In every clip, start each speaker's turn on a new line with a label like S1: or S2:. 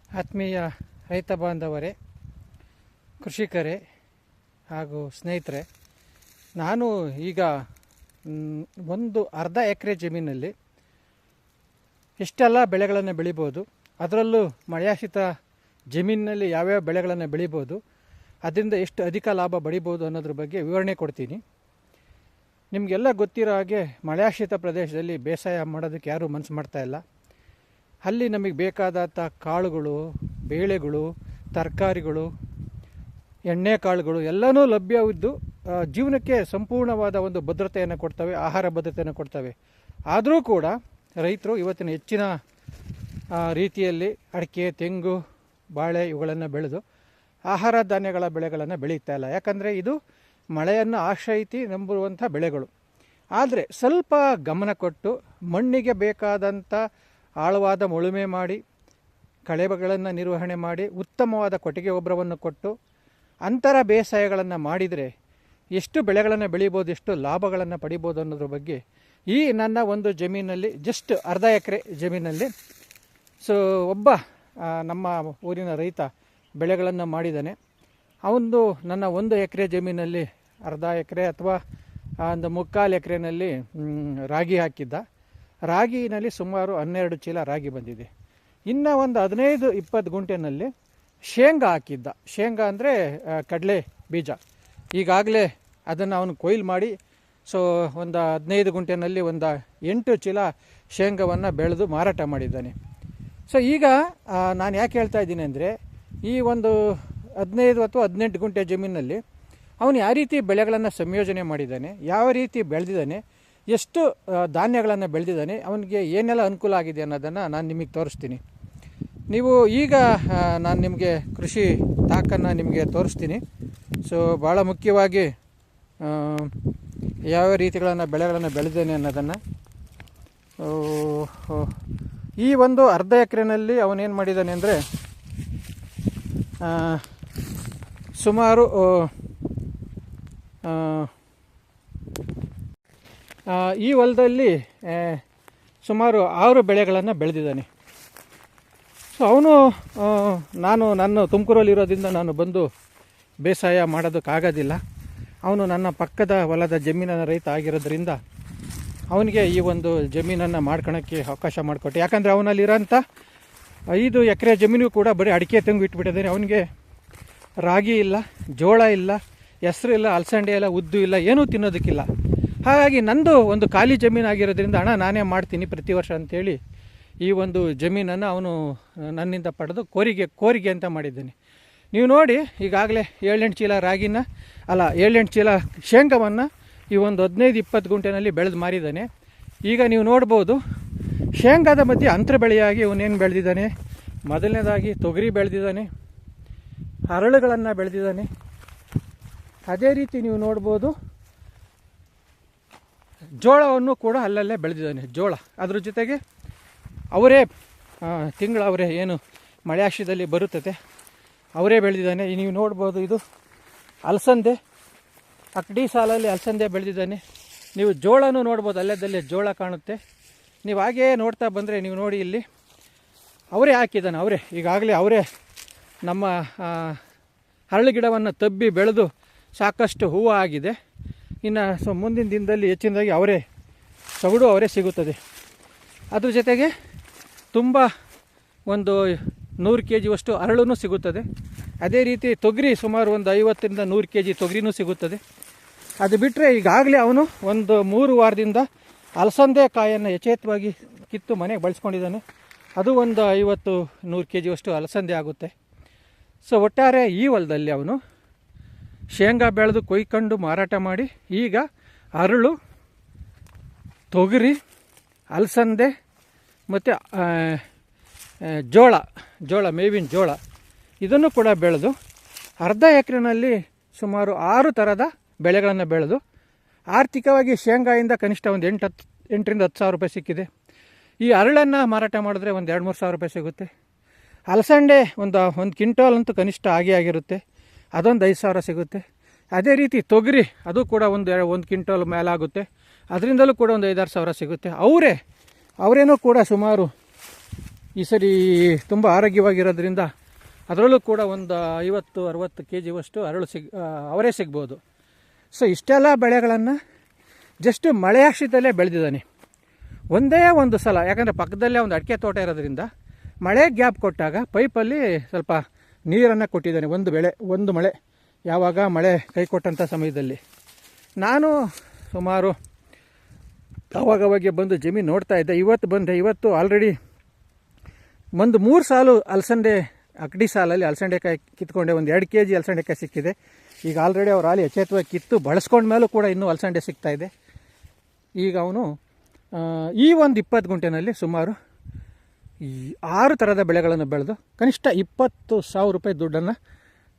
S1: ಆತ್ಮೀಯ ರೈತ ಬಾಂಧವರೇ, ಕೃಷಿಕರೇ ಹಾಗೂ ಸ್ನೇಹಿತರೆ, ನಾನು ಈಗ ಒಂದು ಅರ್ಧ ಎಕರೆ ಜಮೀನಲ್ಲಿ ಎಷ್ಟೆಲ್ಲ ಬೆಳೆಗಳನ್ನು ಬೆಳಿಬೋದು, ಅದರಲ್ಲೂ ಮಳೆಯಾಶ್ರಿತ ಜಮೀನಿನಲ್ಲಿ ಯಾವ್ಯಾವ ಬೆಳೆಗಳನ್ನು ಬೆಳಿಬೋದು, ಅದರಿಂದ ಎಷ್ಟು ಅಧಿಕ ಲಾಭ ಪಡಿಬೋದು ಅನ್ನೋದ್ರ ಬಗ್ಗೆ ವಿವರಣೆ ಕೊಡ್ತೀನಿ. ನಿಮಗೆಲ್ಲ ಗೊತ್ತಿರೋ ಹಾಗೆ ಮಳೆಯಾಶ್ರಿತ ಪ್ರದೇಶದಲ್ಲಿ ಬೇಸಾಯ ಮಾಡೋದಕ್ಕೆ ಯಾರೂ ಮನಸ್ಸು ಮಾಡ್ತಾಯಿಲ್ಲ. ಅಲ್ಲಿ ನಮಗೆ ಬೇಕಾದಂಥ ಕಾಳುಗಳು, ಬೇಳೆಗಳು, ತರಕಾರಿಗಳು, ಎಣ್ಣೆ ಕಾಳುಗಳು ಎಲ್ಲನೂ ಲಭ್ಯವಿದ್ದು ಜೀವನಕ್ಕೆ ಸಂಪೂರ್ಣವಾದ ಒಂದು ಭದ್ರತೆಯನ್ನು ಕೊಡ್ತವೆ, ಆಹಾರ ಭದ್ರತೆಯನ್ನು ಕೊಡ್ತವೆ. ಆದರೂ ಕೂಡ ರೈತರು ಇವತ್ತಿನ ಹೆಚ್ಚಿನ ರೀತಿಯಲ್ಲಿ ಅಡಿಕೆ, ತೆಂಗು, ಬಾಳೆ ಇವುಗಳನ್ನು ಬೆಳೆದು ಆಹಾರ ಧಾನ್ಯಗಳ ಬೆಳೆಗಳನ್ನು ಬೆಳೀತಾ ಇಲ್ಲ. ಯಾಕಂದರೆ ಇದು ಮಳೆಯನ್ನು ಆಶ್ರಯಿಸಿ ನಂಬುವಂಥ ಬೆಳೆಗಳು. ಆದರೆ ಸ್ವಲ್ಪ ಗಮನ ಕೊಟ್ಟು ಮಣ್ಣಿಗೆ ಬೇಕಾದಂಥ ಆಳವಾದ ಉಳುಮೆ ಮಾಡಿ, ಕಳೆಗಳನ್ನು ನಿರ್ವಹಣೆ ಮಾಡಿ, ಉತ್ತಮವಾದ ಕೊಟ್ಟಿಗೆ ಗೊಬ್ಬರವನ್ನು ಕೊಟ್ಟು ಅಂತರ ಬೇಸಾಯಗಳನ್ನು ಮಾಡಿದರೆ ಎಷ್ಟು ಬೆಳೆಗಳನ್ನು ಬೆಳಿಬೋದು, ಎಷ್ಟು ಲಾಭಗಳನ್ನು ಪಡಿಬೋದು ಅನ್ನೋದ್ರ ಬಗ್ಗೆ ಈ ನನ್ನ ಒಂದು ಜಮೀನಲ್ಲಿ, ಜಸ್ಟ್ ಅರ್ಧ ಎಕರೆ ಜಮೀನಲ್ಲಿ ಒಬ್ಬ ನಮ್ಮ ಊರಿನ ರೈತ ಬೆಳೆಗಳನ್ನು ಮಾಡಿದ್ದಾನೆ. ಅವನು ನನ್ನ 1 ಎಕರೆ ಜಮೀನಲ್ಲಿ ಅರ್ಧ ಎಕರೆ ಅಥವಾ ಒಂದು 3/4 ಎಕರೆನಲ್ಲಿ ರಾಗಿ ಹಾಕಿದ್ದ. ರಾಗಿನಲ್ಲಿ ಸುಮಾರು 12 ಚೀಲ ರಾಗಿ ಬಂದಿದೆ. ಇನ್ನು ಒಂದು 15-20 ಗುಂಟೆನಲ್ಲಿ ಶೇಂಗಾ ಹಾಕಿದ್ದ. ಶೇಂಗಾ ಅಂದರೆ ಕಡಲೆ ಬೀಜ. ಈಗಾಗಲೇ ಅದನ್ನು ಅವನು ಕೊಯ್ಲು ಮಾಡಿ ಒಂದು 15 ಗುಂಟೆನಲ್ಲಿ ಒಂದು 8 ಚೀಲ ಶೇಂಗಾವನ್ನು ಬೆಳೆದು ಮಾರಾಟ ಮಾಡಿದ್ದಾನೆ. ಈಗ ನಾನು ಯಾಕೆ ಹೇಳ್ತಾ ಇದ್ದೀನಿ ಅಂದರೆ, ಈ ಒಂದು 15 ಅಥವಾ 18 ಗುಂಟೆ ಜಮೀನಿನಲ್ಲಿ ಅವನು ಯಾವ ರೀತಿ ಬೆಳೆಗಳನ್ನು ಸಂಯೋಜನೆ ಮಾಡಿದ್ದಾನೆ, ಯಾವ ರೀತಿ ಬೆಳೆದಿದ್ದಾನೆ, ಎಷ್ಟು ಧಾನ್ಯಗಳನ್ನು ಬೆಳೆದಿದ್ದಾನೆ, ಅವನಿಗೆ ಏನೆಲ್ಲ ಅನುಕೂಲ ಆಗಿದೆ ಅನ್ನೋದನ್ನು ನಾನು ನಿಮಗೆ ತೋರಿಸ್ತೀನಿ. ನೀವು ಈಗ ನಾನು ನಿಮಗೆ ಕೃಷಿ ತಾಕನ್ನು ನಿಮಗೆ ತೋರಿಸ್ತೀನಿ. ಭಾಳ ಮುಖ್ಯವಾಗಿ ಯಾವ ರೀತಿಗಳನ್ನು ಬೆಳೆಗಳನ್ನು ಬೆಳೆದಿದ್ದಾನೆ ಅನ್ನೋದನ್ನು. ಈ ಒಂದು ಅರ್ಧ ಎಕರೆನಲ್ಲಿ ಅವನೇನು ಮಾಡಿದ್ದಾನೆ ಅಂದರೆ, ಸುಮಾರು ಈ ಹೊಲದಲ್ಲಿ ಸುಮಾರು 6 ಬೆಳೆಗಳನ್ನು ಬೆಳೆದಿದ್ದಾನೆ. ಅವನು ನಾನು ತುಮಕೂರಲ್ಲಿರೋದ್ರಿಂದ ನಾನು ಬಂದು ಬೇಸಾಯ ಮಾಡೋದಕ್ಕಾಗೋದಿಲ್ಲ. ಅವನು ನನ್ನ ಪಕ್ಕದ ಹೊಲದ ಜಮೀನಿನ ರೈತ ಆಗಿರೋದ್ರಿಂದ ಅವನಿಗೆ ಈ ಒಂದು ಜಮೀನನ್ನು ಮಾಡ್ಕೊಳಕ್ಕೆ ಅವಕಾಶ ಮಾಡಿಕೊಟ್ಟೆ. ಯಾಕಂದರೆ ಅವನಲ್ಲಿರೋಂಥ 5 ಎಕರೆ ಜಮೀನು ಕೂಡ ಬರೀ ಅಡಿಕೆ, ತೆಂಗು ಇಟ್ಬಿಟ್ಟಿದ್ದಾನೆ. ಅವನಿಗೆ ರಾಗಿ ಇಲ್ಲ, ಜೋಳ ಇಲ್ಲ, ಹೆಸರು ಇಲ್ಲ, ಅಲಸಂಡೆ ಇಲ್ಲ, ಉದ್ದು ಇಲ್ಲ, ಏನೂ ತಿನ್ನೋದಕ್ಕಿಲ್ಲ. ಹಾಗಾಗಿ ನಂದು ಒಂದು ಖಾಲಿ ಜಮೀನು ಆಗಿರೋದ್ರಿಂದ ಹಣ ನಾನೇ ಮಾಡ್ತೀನಿ ಪ್ರತಿ ವರ್ಷ ಅಂಥೇಳಿ ಈ ಒಂದು ಜಮೀನನ್ನು ಅವನು ನನ್ನಿಂದ ಪಡೆದು ಕೋರಿಗೆ ಅಂತ ಮಾಡಿದ್ದಾನೆ. ನೀವು ನೋಡಿ, ಈಗಾಗಲೇ 7-8 ಚೀಲ ರಾಗಿನ 7-8 ಚೀಲ ಶೇಂಗಾವನ್ನು ಈ ಒಂದು 15-20 ಗುಂಟೆನಲ್ಲಿ ಬೆಳೆದು ಮಾರಿದ್ದಾನೆ. ಈಗ ನೀವು ನೋಡ್ಬೋದು, ಶೇಂಗಾದ ಮಧ್ಯೆ ಅಂತರ ಬೆಳೆಯಾಗಿ ಇವನೇನು ಬೆಳೆದಿದ್ದಾನೆ, ಮೊದಲನೇದಾಗಿ ತೊಗರಿ ಬೆಳೆದಿದ್ದಾನೆ, ಹರಳುಗಳನ್ನು ಬೆಳೆದಿದ್ದಾನೆ. ಅದೇ ರೀತಿ ನೀವು ನೋಡ್ಬೋದು, ಜೋಳವನ್ನು ಕೂಡ ಅಲ್ಲಲ್ಲೇ ಬೆಳೆದಿದ್ದಾನೆ. ಜೋಳ ಅದ್ರ ಜೊತೆಗೆ ಅವರೇ ಅವರೇ ಏನು ಮಳೆ ಆಶ್ರಯದಲ್ಲಿ ಬರುತ್ತದೆ ಅವರೇ ಬೆಳೆದಿದ್ದಾನೆ. ನೀವು ನೋಡ್ಬೋದು, ಇದು ಅಲಸಂದೆ, ಅಕ್ಕಡಿ ಸಾಲಲ್ಲಿ ಅಲಸಂದೆ ಬೆಳೆದಿದ್ದಾನೆ. ನೀವು ಜೋಳನೂ ನೋಡ್ಬೋದು, ಅಲ್ಲದಲ್ಲೇ ಜೋಳ ಕಾಣುತ್ತೆ. ನೀವು ಹಾಗೇ ನೋಡ್ತಾ ಬಂದರೆ ನೀವು ನೋಡಿ, ಇಲ್ಲಿ ಅವರೇ ಹಾಕಿದ್ದಾನೆ. ಈಗಾಗಲೇ ಅವರೇ ನಮ್ಮ ಹರಳು ಗಿಡವನ್ನು ತಬ್ಬಿ ಬೆಳೆದು ಸಾಕಷ್ಟು ಹೂವು ಆಗಿದೆ. ಇನ್ನು ಮುಂದಿನ ದಿನದಲ್ಲಿ ಹೆಚ್ಚಿನದಾಗಿ ಸೊಗಡು ಅವರೇ ಸಿಗುತ್ತದೆ. ಅದ್ರ ಜೊತೆಗೆ ತುಂಬ ಒಂದು 100 kg ಹರಳು ಸಿಗುತ್ತದೆ. ಅದೇ ರೀತಿ ತೊಗರಿ ಸುಮಾರು ಒಂದು 50-100 kg ತೊಗರಿನೂ ಸಿಗುತ್ತದೆ. ಅದು ಬಿಟ್ಟರೆ ಈಗಾಗಲೇ ಅವನು ಒಂದು 3 ವಾರದಿಂದ ಅಲಸಂದೆ ಕಾಯನ್ನು ಯಥೇಚ್ಛವಾಗಿ ಕಿತ್ತು ಮನೆಗೆ ಬಳಸ್ಕೊಂಡಿದ್ದಾನೆ. ಅದು ಒಂದು 50-100 kg ಅಲಸಂದೆ ಆಗುತ್ತೆ. ಒಟ್ಟಾರೆ ಈ ಹೊಲದಲ್ಲಿ ಅವನು ಶೇಂಗಾ ಬೆಳೆದು ಕೊಯ್ಕೊಂಡು ಮಾರಾಟ ಮಾಡಿ ಈಗ ಹರಳು, ತೊಗರಿ, ಅಲಸಂದೆ ಮತ್ತು ಜೋಳ ಮೇವಿನ ಜೋಳ ಇದನ್ನು ಕೂಡ ಬೆಳೆದು ಅರ್ಧ ಎಕರೆನಲ್ಲಿ ಸುಮಾರು 6 ಥರದ ಬೆಳೆಗಳನ್ನು ಬೆಳೆದು ಆರ್ಥಿಕವಾಗಿ ಶೇಂಗಾಯಿಂದ ಕನಿಷ್ಠ ಒಂದು 8-10 ಸಾವಿರ ರೂಪಾಯಿ ಸಿಕ್ಕಿದೆ. ಈ ಹರಳನ್ನು ಮಾರಾಟ ಮಾಡಿದ್ರೆ ಒಂದು 2-3 ಸಾವಿರ ರೂಪಾಯಿ ಸಿಗುತ್ತೆ. ಅಲಸಂಡೆ ಒಂದು ಕ್ವಿಂಟಾಲ್ ಅಂತೂ ಕನಿಷ್ಠ ಆಗಿರುತ್ತೆ, ಅದೊಂದು 5 ಸಾವಿರ ಸಿಗುತ್ತೆ. ಅದೇ ರೀತಿ ತೊಗರಿ ಅದು ಕೂಡ ಒಂದು ಕ್ವಿಂಟಾಲ್ ಮೇಲಾಗುತ್ತೆ, ಅದರಿಂದಲೂ ಕೂಡ ಒಂದು 5-6 ಸಾವಿರ ಸಿಗುತ್ತೆ. ಅವರೇನೂ ಕೂಡ ಸುಮಾರು ಈ ಸರಿ ತುಂಬ ಆರೋಗ್ಯವಾಗಿರೋದ್ರಿಂದ ಅದರಲ್ಲೂ ಕೂಡ ಒಂದು 50-60 kg ಅವರೇ ಸಿಗ್ಬೋದು. ಸೊ ಇಷ್ಟೆಲ್ಲ ಬೆಳೆಗಳನ್ನು ಜಸ್ಟ್ ಮಳೆಯಾಶ್ರಿತಲ್ಲೇ ಬೆಳೆದಿದ್ದಾನೆ. ಒಂದೇ ಒಂದು ಸಲ, ಯಾಕಂದರೆ ಪಕ್ಕದಲ್ಲೇ ಒಂದು ಅಡಿಕೆ ತೋಟ ಇರೋದ್ರಿಂದ ಮಳೆ ಗ್ಯಾಪ್ ಕೊಟ್ಟಾಗ ಪೈಪಲ್ಲಿ ಸ್ವಲ್ಪ ನೀರನ್ನು ಕೊಟ್ಟಿದ್ದಾನೆ. ಒಂದು ಮಳೆ ಯಾವಾಗ ಮಳೆ ಕೈ ಕೊಟ್ಟಂಥ ಸಮಯದಲ್ಲಿ ನಾನು ಸುಮಾರು ಅವಾಗವಾಗ ಬಂದು ಜಮೀನು ನೋಡ್ತಾ ಇದ್ದೆ. ಇವತ್ತು ಆಲ್ರೆಡಿ ಒಂದು 3 ಸಾಲು ಅಲಸಂದೆ ಅಗಡಿ ಸಾಲಲ್ಲಿ ಅಲಸಂಡೆಕಾಯಿ ಕಿತ್ಕೊಂಡೆ. ಒಂದು 2 kg ಅಲಸಂಡೆಕಾಯಿ ಸಿಕ್ಕಿದೆ. ಈಗ ಆಲ್ರೆಡಿ ಅವ್ರು ಆಲಿ ಎಚ್ಚೆತ್ತವಾಗಿ ಕಿತ್ತು ಬಳಸ್ಕೊಂಡ ಮೇಲೂ ಕೂಡ ಇನ್ನೂ ಅಲಸಂಡೆ ಸಿಗ್ತಾಯಿದೆ. ಈಗ ಅವನು ಈ ಒಂದು 20 ಗುಂಟೆನಲ್ಲಿ ಸುಮಾರು 6 ಥರದ ಬೆಳೆಗಳನ್ನು ಬೆಳೆದು ಕನಿಷ್ಠ 20,000 ರೂಪಾಯಿ ದುಡ್ಡನ್ನು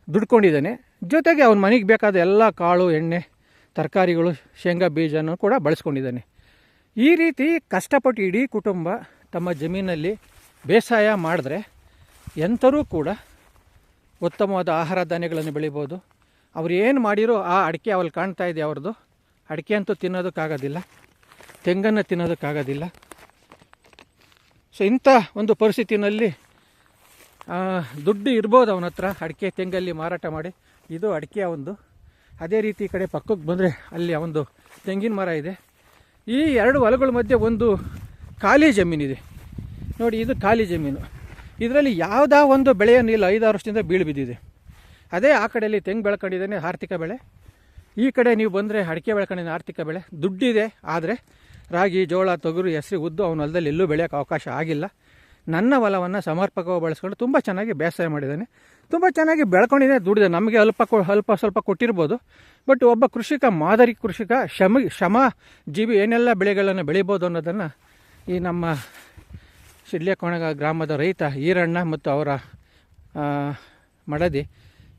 S1: ದುಡ್ಕೊಂಡಿದ್ದಾನೆ. ಜೊತೆಗೆ ಅವನ ಮನೆಗೆ ಬೇಕಾದ ಎಲ್ಲ ಕಾಳು, ಎಣ್ಣೆ, ತರಕಾರಿಗಳು, ಶೇಂಗಾ ಬೀಜನೂ ಕೂಡ ಬಳಸ್ಕೊಂಡಿದ್ದಾನೆ. ಈ ರೀತಿ ಕಷ್ಟಪಟ್ಟು ಇಡೀ ಕುಟುಂಬ ತಮ್ಮ ಜಮೀನಲ್ಲಿ ಬೇಸಾಯ ಮಾಡಿದ್ರೆ ಎಂಥರೂ ಕೂಡ ಉತ್ತಮವಾದ ಆಹಾರ ಧಾನ್ಯಗಳನ್ನು ಬೆಳಿಬೋದು. ಅವ್ರು ಏನು ಮಾಡಿರೋ ಆ ಅಡಿಕೆ ಅವಲ್ಲಿ ಕಾಣ್ತಾ ಇದೆ ಅವ್ರದ್ದು. ಅಡಿಕೆ ಅಂತೂ ತಿನ್ನೋದಕ್ಕಾಗೋದಿಲ್ಲ, ತೆಂಗನ್ನು ತಿನ್ನೋದಕ್ಕಾಗೋದಿಲ್ಲ. ಸೊ ಇಂಥ ಒಂದು ಪರಿಸ್ಥಿತಿನಲ್ಲಿ ದುಡ್ಡು ಇರ್ಬೋದು ಅವನ ಹತ್ರ ಅಡಿಕೆ ತೆಂಗಲ್ಲಿ ಮಾರಾಟ ಮಾಡಿ. ಇದು ಅಡಿಕೆ ಒಂದು. ಅದೇ ರೀತಿ ಈ ಕಡೆ ಪಕ್ಕಕ್ಕೆ ಬಂದರೆ ಅಲ್ಲಿ ಒಂದು ತೆಂಗಿನ ಮರ ಇದೆ. ಈ 2 ಹೊಲಗಳ ಮಧ್ಯೆ ಒಂದು ಖಾಲಿ ಜಮೀನಿದೆ ನೋಡಿ. ಇದು ಖಾಲಿ ಜಮೀನು. ಇದರಲ್ಲಿ ಯಾವುದೋ ಒಂದು ಬೆಳೆಯನ್ನು ಇಲ್ಲ 5-6 ವರ್ಷದಿಂದ ಬಿದ್ದಿದೆ. ಅದೇ ಆ ಕಡೆಯಲ್ಲಿ ತೆಂಗು ಬೆಳ್ಕೊಂಡಿದ್ದಾನೆ, ಆರ್ಥಿಕ ಬೆಳೆ. ಈ ಕಡೆ ನೀವು ಬಂದರೆ ಅಡಿಕೆ ಬೆಳ್ಕೊಂಡಿದ್ದಾನೆ, ಆರ್ಥಿಕ ಬೆಳೆ. ದುಡ್ಡಿದೆ, ಆದರೆ ರಾಗಿ, ಜೋಳ, ತೊಗರು, ಹೆಸರು, ಉದ್ದು ಅವನ ಹೊಲದಲ್ಲಿ ಎಲ್ಲೂ ಬೆಳೆಯೋಕ್ಕೆ ಅವಕಾಶ ಆಗಿಲ್ಲ. ನನ್ನ ಹೊಲವನ್ನು ಸಮರ್ಪಕವಾಗಿ ಬಳಸ್ಕೊಂಡು ತುಂಬ ಚೆನ್ನಾಗಿ ಬೇಸಾಯ ಮಾಡಿದ್ದಾನೆ. ತುಂಬ ಚೆನ್ನಾಗಿ ಬೆಳ್ಕೊಂಡಿದ್ದಾನೆ, ದುಡಿದೆ. ನಮಗೆ ಅಲ್ಪ ಸ್ವಲ್ಪ ಕೊಟ್ಟಿರ್ಬೋದು. ಬಟ್ ಒಬ್ಬ ಕೃಷಿಕ, ಮಾದರಿ ಕೃಷಿಕ, ಶ್ರಮ ಜೀವಿ ಏನೆಲ್ಲ ಬೆಳೆಗಳನ್ನು ಬೆಳಿಬೋದು ಅನ್ನೋದನ್ನು ಈ ನಮ್ಮ ಶಿಡ್ಲೆಕೊಣಗ ಗ್ರಾಮದ ರೈತ ಈರಣ್ಣ ಮತ್ತು ಅವರ ಮಡದಿ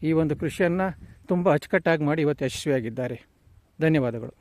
S1: ಈ ಒಂದು ಕೃಷಿಯನ್ನು ತುಂಬ ಅಚ್ಚುಕಟ್ಟಾಗಿ ಮಾಡಿ ಇವತ್ತು ಯಶಸ್ವಿಯಾಗಿದ್ದಾರೆ. ಧನ್ಯವಾದಗಳು.